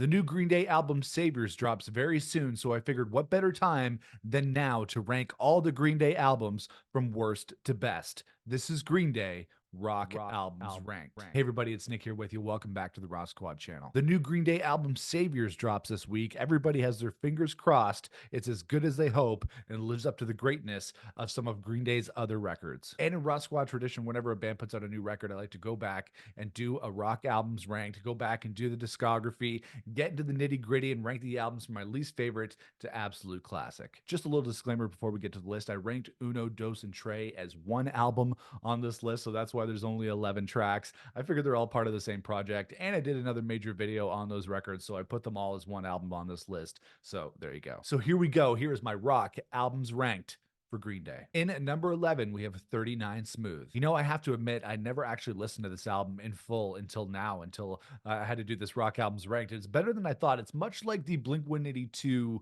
The new Green Day album Saviors drops very soon, so I figured what better time than now to rank all the Green Day albums from worst to best. This is Green Day Rock Albums Ranked. Hey everybody, it's Nick here with you. Welcome back to the Rock Squad channel. The new Green Day album Saviors drops this week. Everybody has their fingers crossed. It's as good as they hope and lives up to the greatness of some of Green Day's other records. And in Rock Squad tradition, whenever a band puts out a new record, I like to go back and do a Rock Albums Ranked, go back and do the discography, get into the nitty gritty and rank the albums from my least favorite to absolute classic. Just a little disclaimer before we get to the list. I ranked Uno, Dos, and Tre as one album on this list, so that's why there's only 11 tracks. I figured they're all part of the same project, and I did another major video on those records, so I put them all as one album on this list. So there you go. So here we go. Here is my Rock Albums Ranked for Green Day. In at number 11, we have 39 Smooth. You know, I have to admit, I never actually listened to this album in full until now, until I had to do this Rock Albums Ranked. It's better than I thought. It's much like the Blink-182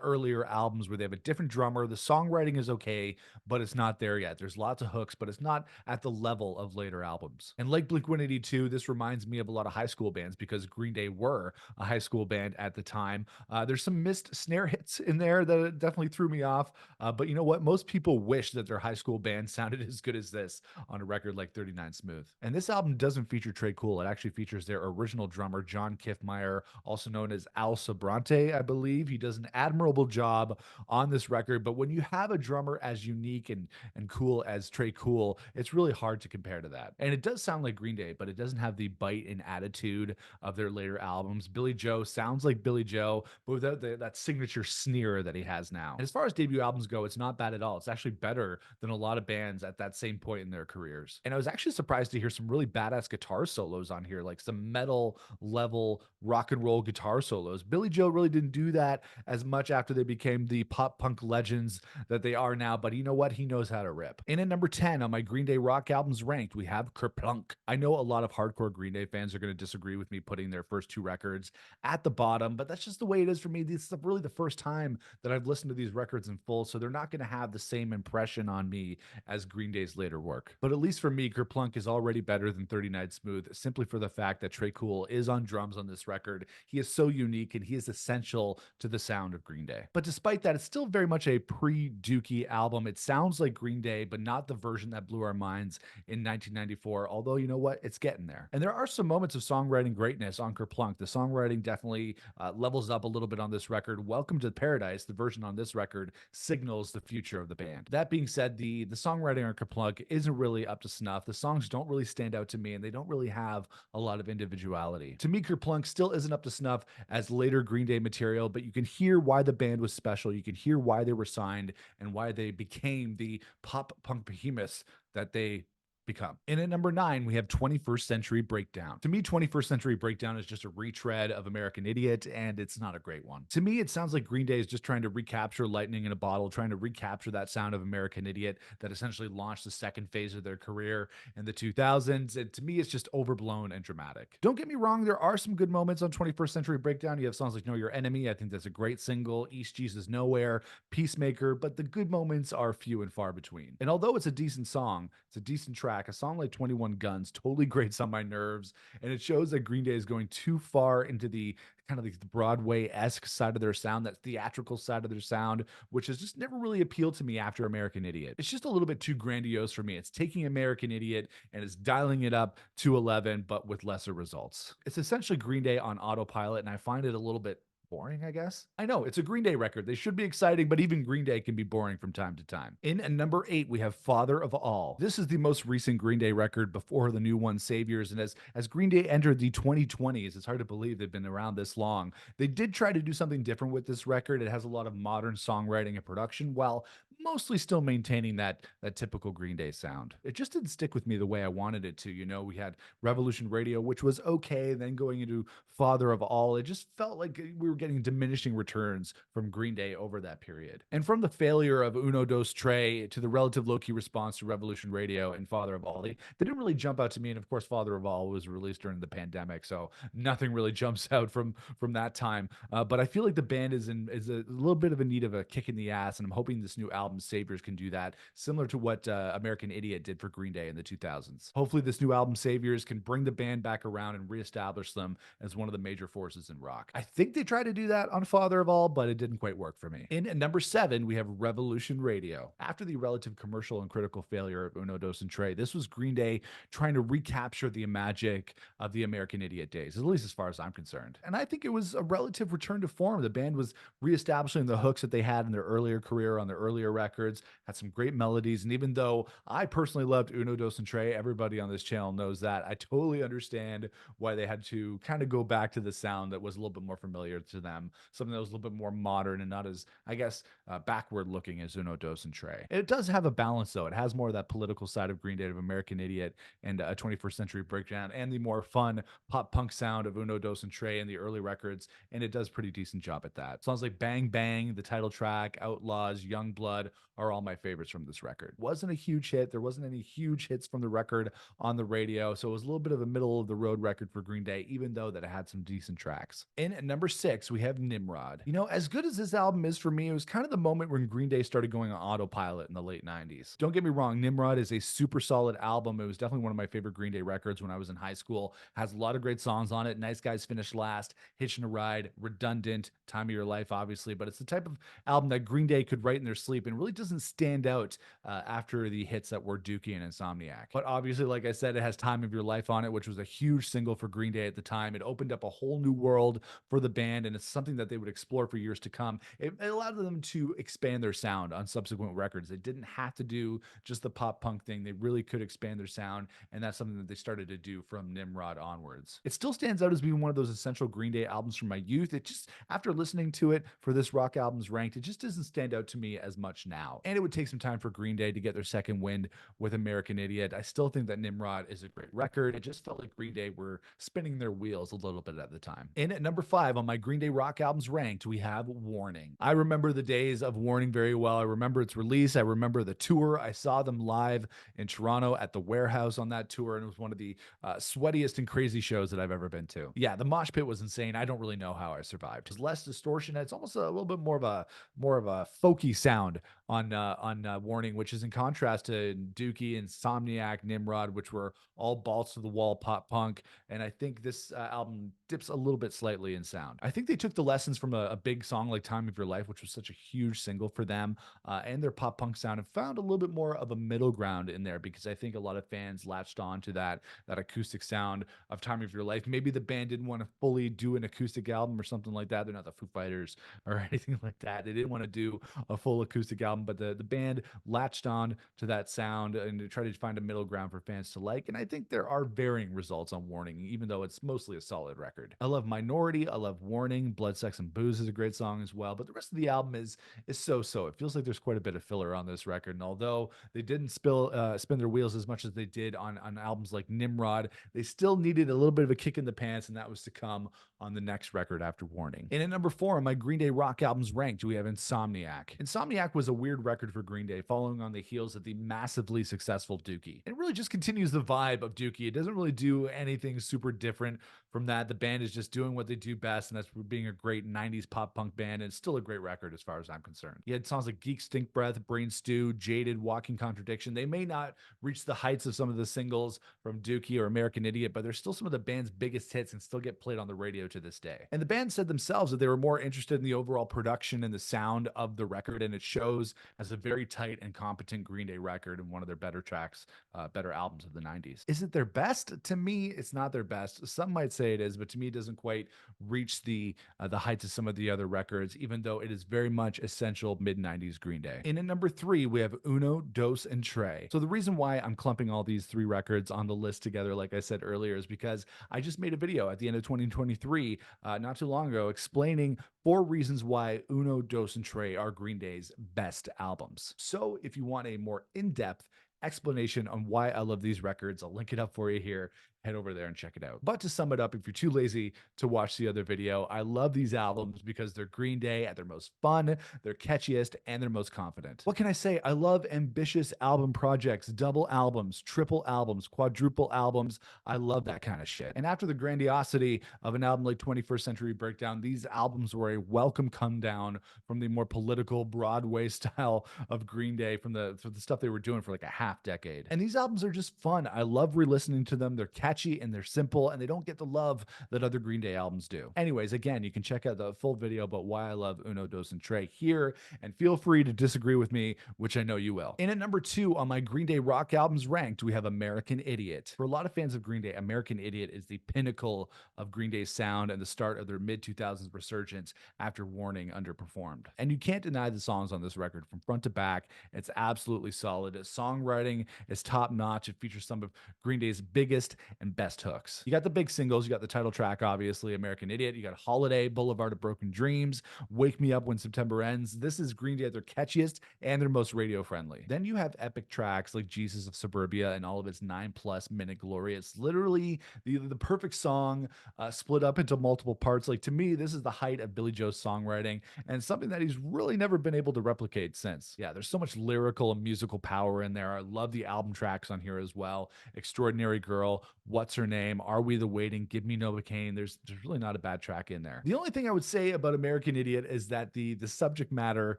earlier albums where they have a different drummer. The songwriting is okay, but it's not there yet. There's lots of hooks, but it's not at the level of later albums. And like Blink-182, this reminds me of a lot of high school bands because Green Day were a high school band at the time. There's some missed snare hits in there that definitely threw me off. But you know what? Most people wish that their high school band sounded as good as this on a record like 39 Smooth. And this album doesn't feature Trey Cool. It actually features their original drummer, John Kiffmeyer, also known as Al Sobrante, I believe. He does an admirable job on this record. But when you have a drummer as unique and cool as Trey Cool, it's really hard to compare to that. And it does sound like Green Day, but it doesn't have the bite and attitude of their later albums. Billy Joe sounds like Billy Joe, but without that signature sneer that he has now. And as far as debut albums go, it's not bad at all. It's actually better than a lot of bands at that same point in their careers. And I was actually surprised to hear some really badass guitar solos on here, like some metal level rock and roll guitar solos. Billy Joe really didn't do that as much after they became the pop punk legends that they are now, but you know what? He knows how to rip. In at number 10 on my Green Day Rock Albums Ranked, we have Kerplunk. I know a lot of hardcore Green Day fans are going to disagree with me putting their first two records at the bottom, but that's just the way it is for me. This is really the first time that I've listened to these records in full, so they're not going to have the same impression on me as Green Day's later work. But at least for me, Kerplunk is already better than 39 Smooth, simply for the fact that Trey Cool is on drums on this record. He is so unique and he is essential to the sound of Green Day. But despite that, it's still very much a pre-Dookie album. It sounds like Green Day, but not the version that blew our minds in 1994, although you know what? It's getting there. And there are some moments of songwriting greatness on Kerplunk. The songwriting definitely levels up a little bit on this record. Welcome to Paradise, the version on this record, signals the future of the band. That being said, the songwriting on Kerplunk isn't really up to snuff. The songs don't really stand out to me, and they don't really have a lot of individuality. To me, Kerplunk still isn't up to snuff as later Green Day material, but you can hear why the band was special. You can hear why they were signed and why they became the pop punk behemoths that they become. And at number 9, we have 21st Century Breakdown. To me, 21st Century Breakdown is just a retread of American Idiot, and it's not a great one. To me, it sounds like Green Day is just trying to recapture lightning in a bottle, trying to recapture that sound of American Idiot that essentially launched the second phase of their career in the 2000s. And to me, it's just overblown and dramatic. Don't get me wrong, there are some good moments on 21st Century Breakdown. You have songs like Know Your Enemy. I think that's a great single. East Jesus Nowhere, Peacemaker, but the good moments are few and far between. And although it's a decent song, it's a decent track, a song like 21 Guns totally grates on my nerves, and it shows that Green Day is going too far into the kind of like the Broadway-esque side of their sound, that theatrical side of their sound, which has just never really appealed to me after American Idiot. It's just a little bit too grandiose for me. It's taking American Idiot and it's dialing it up to 11, but with lesser results. It's essentially Green Day on autopilot, and I find it a little bit boring, I guess. I know, it's a Green Day record. They should be exciting, but even Green Day can be boring from time to time. In at number 8, we have Father of All. This is the most recent Green Day record before the new one, Saviors. And as Green Day entered the 2020s, it's hard to believe they've been around this long. They did try to do something different with this record. It has a lot of modern songwriting and production, while mostly still maintaining that typical Green Day sound. It just didn't stick with me the way I wanted it to. You know, we had Revolution Radio, which was okay, then going into Father of All, it just felt like we were getting diminishing returns from Green Day over that period. And from the failure of Uno Dos Tre to the relative low-key response to Revolution Radio and Father of All, they didn't really jump out to me. And of course, Father of All was released during the pandemic, so nothing really jumps out from that time. But I feel like the band is a little bit of a need of a kick in the ass, and I'm hoping this new album album Saviors can do that, similar to what American Idiot did for Green Day in the 2000s. Hopefully, this new album Saviors can bring the band back around and reestablish them as one of the major forces in rock. I think they tried to do that on Father of All, but it didn't quite work for me. In at number 7, we have Revolution Radio. After the relative commercial and critical failure of Uno, Dos, and Tre, this was Green Day trying to recapture the magic of the American Idiot days, at least as far as I'm concerned. And I think it was a relative return to form. The band was reestablishing the hooks that they had in their earlier career on their earlier records, had some great melodies. And even though I personally loved Uno, Dos, and Tre, everybody on this channel knows that. I totally understand why they had to kind of go back to the sound that was a little bit more familiar to them, something that was a little bit more modern and not as, I guess, backward looking as Uno, Dos, and Tre. It does have a balance, though. It has more of that political side of Green Day, of American Idiot, and a 21st Century Breakdown, and the more fun pop punk sound of Uno, Dos, and Tre in the early records, and it does a pretty decent job at that. Songs like Bang Bang, the title track, Outlaws, Young Blood are all my favorites from this record. Wasn't a huge hit. There wasn't any huge hits from the record on the radio, so it was a little bit of a middle of the road record for Green Day, even though that it had some decent tracks. In at number 6, we have Nimrod. You know, as good as this album is for me, it was kind of the moment when Green Day started going on autopilot in the late 90s. Don't get me wrong, Nimrod is a super solid album. It was definitely one of my favorite Green Day records when I was in high school. Has a lot of great songs on it. Nice Guys Finished Last, Hitching a Ride, Redundant, Time of Your Life, obviously, but it's the type of album that Green Day could write in their sleep and really doesn't stand out after the hits that were Dookie and Insomniac. But obviously, like I said, it has Time of Your Life on it, which was a huge single for Green Day at the time. It opened up a whole new world for the band, and it's something that they would explore for years to come. It allowed them to expand their sound on subsequent records. They didn't have to do just the pop punk thing. They really could expand their sound, and that's something that they started to do from Nimrod onwards. It still stands out as being one of those essential Green Day albums from my youth. It just, after listening to it for this Rock Albums Ranked, it just doesn't stand out to me as much now. And it would take some time for Green Day to get their second wind with American Idiot. I still think that Nimrod is a great record. It just felt like Green Day were spinning their wheels a little bit at the time. In at number 5 on my Green Day Rock Albums Ranked, we have Warning. I remember the days of Warning very well. I remember its release. I remember the tour. I saw them live in Toronto at the Warehouse on that tour, and it was one of the sweatiest and crazy shows that I've ever been to. Yeah, the mosh pit was insane. I don't really know how I survived. It's less distortion. It's almost a little bit more of a folky sound on Warning, which is in contrast to Dookie, Insomniac, Nimrod, which were all balls to the wall pop punk. And I think this album dips a little bit slightly in sound. I think they took the lessons from a big song like Time of Your Life, which was such a huge single for them, and their pop punk sound, and found a little bit more of a middle ground in there, because I think a lot of fans latched on to that acoustic sound of Time of Your Life. Maybe the band didn't want to fully do an acoustic album or something like that. They're not the Foo Fighters or anything like that. They didn't want to do a full acoustic album, but the band latched on to that sound and tried to find a middle ground for fans to like. And I think there are varying results on Warning, even though it's mostly a solid record. I love Minority. I love Warning. Blood, Sex, and Booze is a great song as well. But the rest of the album is so-so. It feels like there's quite a bit of filler on this record. And although they didn't spin their wheels as much as they did on albums like Nimrod, they still needed a little bit of a kick in the pants, and that was to come on the next record after Warning. And at number 4 on my Green Day Rock Albums Ranked, we have Insomniac. Insomniac was a weird record for Green Day, following on the heels of the massively successful Dookie. It really just continues the vibe of Dookie. It doesn't really do anything super different from that. The band is just doing what they do best, and that's being a great 90s pop punk band, and it's still a great record as far as I'm concerned. You had songs like Geek Stink Breath, Brain Stew, Jaded, Walking Contradiction. They may not reach the heights of some of the singles from Dookie or American Idiot, but they're still some of the band's biggest hits and still get played on the radio to this day. And the band said themselves that they were more interested in the overall production and the sound of the record, and it shows as a very tight and competent Green Day record and one of their better tracks, better albums of the 90s. Is it their best? To me, it's not their best. Some might say it is, but to me, it doesn't quite reach the heights of some of the other records, even though it is very much essential mid-90s Green Day. And at number 3, we have Uno, Dos, and Tre. So the reason why I'm clumping all these 3 records on the list together, like I said earlier, is because I just made a video at the end of 2023, not too long ago, explaining 4 reasons why Uno, Dos, and Tre are Green Day's best albums. So if you want a more in-depth explanation on why I love these records, I'll link it up for you here. head over there and check it out. But to sum it up, if you're too lazy to watch the other video, I love these albums because they're Green Day at their most fun, their catchiest, and their most confident. What can I say? I love ambitious album projects, double albums, triple albums, quadruple albums. I love that kind of shit. And after the grandiosity of an album like 21st Century Breakdown, these albums were a welcome come down from the more political Broadway style of Green Day, from the stuff they were doing for like a half decade. And these albums are just fun. I love re-listening to them. They're catchy and they're simple, and they don't get the love that other Green Day albums do. Anyways, again, you can check out the full video about why I love Uno, Dos, and Tre here, and feel free to disagree with me, which I know you will. In at number 2 on my Green Day rock albums ranked, we have American Idiot. For a lot of fans of Green Day, American Idiot is the pinnacle of Green Day's sound and the start of their mid-2000s resurgence after Warning underperformed. And you can't deny the songs on this record from front to back. It's absolutely solid. Its songwriting is top-notch. It features some of Green Day's biggest and best hooks. You got the big singles. You got the title track, obviously, American Idiot. You got Holiday, Boulevard of Broken Dreams, Wake Me Up When September Ends. This is Green Day at their catchiest and their most radio-friendly. Then you have epic tracks like Jesus of Suburbia and all of its 9+ minute glory. It's literally the perfect song split up into multiple parts. Like, to me, this is the height of Billy Joe's songwriting and something that he's really never been able to replicate since. Yeah, there's so much lyrical and musical power in there. I love the album tracks on here as well. Extraordinary Girl, What's Her Name, Are We the Waiting, Give Me Novocaine. There's really not a bad track in there. The only thing I would say about American Idiot is that the subject matter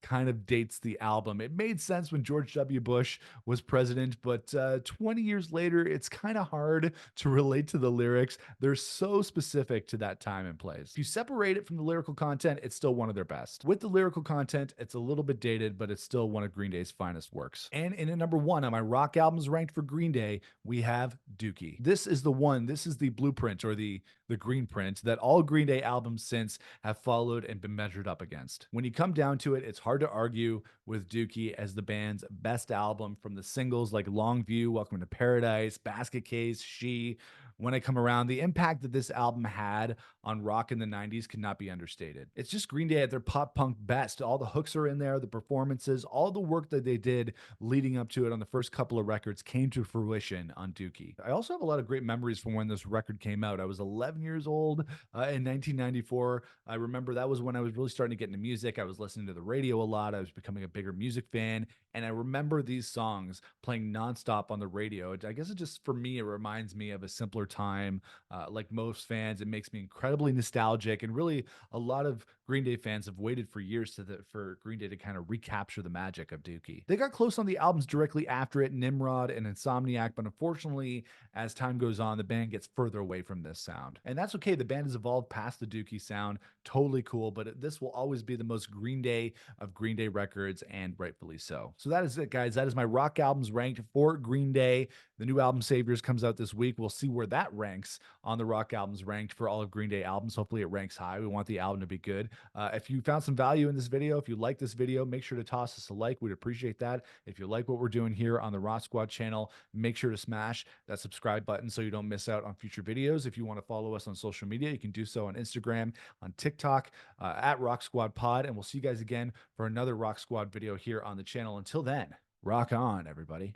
kind of dates the album. It made sense when George W. Bush was president, but 20 years later, it's kind of hard to relate to the lyrics. They're so specific to that time and place. If you separate it from the lyrical content, it's still one of their best. With the lyrical content, it's a little bit dated, but it's still one of Green Day's finest works. And in at number 1 on my rock albums ranked for Green Day, we have Dookie. This is the one, this is the blueprint, or the green print that all Green Day albums since have followed and been measured up against. When you come down to it, it's hard to argue with Dookie as the band's best album, from the singles like Longview, Welcome to Paradise, Basket Case, She, When I Come Around. The impact that this album had on rock in the 90s cannot be understated. It's just Green Day at their pop punk best. All the hooks are in there, the performances, all the work that they did leading up to it on the first couple of records came to fruition on Dookie. I also have a lot of great memories from when this record came out. I was 11 years old in 1994. I remember that was when I was really starting to get into music. I was listening to the radio a lot. I was becoming a bigger music fan. And I remember these songs playing nonstop on the radio. I guess it just, for me, it reminds me of a simpler time. Like most fans, it makes me incredibly nostalgic. And really, a lot of Green Day fans have waited for years for Green Day to kind of recapture the magic of Dookie. They got close on the albums directly after it, Nimrod and Insomniac, but unfortunately, as time goes on, the band gets further away from this sound. And that's okay. The band has evolved past the Dookie sound. Totally cool, but this will always be the most Green Day of Green Day records, and rightfully so. So that is it, guys. That is my rock albums ranked for Green Day. The new album Saviors comes out this week. We'll see where that ranks on the rock albums ranked for all of Green Day albums. Hopefully it ranks high. We want the album to be good. If you found some value in this video, if you like this video, make sure to toss us a like. We'd appreciate that. If you like what we're doing here on the Rock Squad channel, make sure to smash that subscribe button so you don't miss out on future videos. If you want to follow us on social media, you can do so on Instagram, on TikTok, at Rock Squad Pod. And we'll see you guys again for another Rock Squad video here on the channel. Until then, rock on, everybody.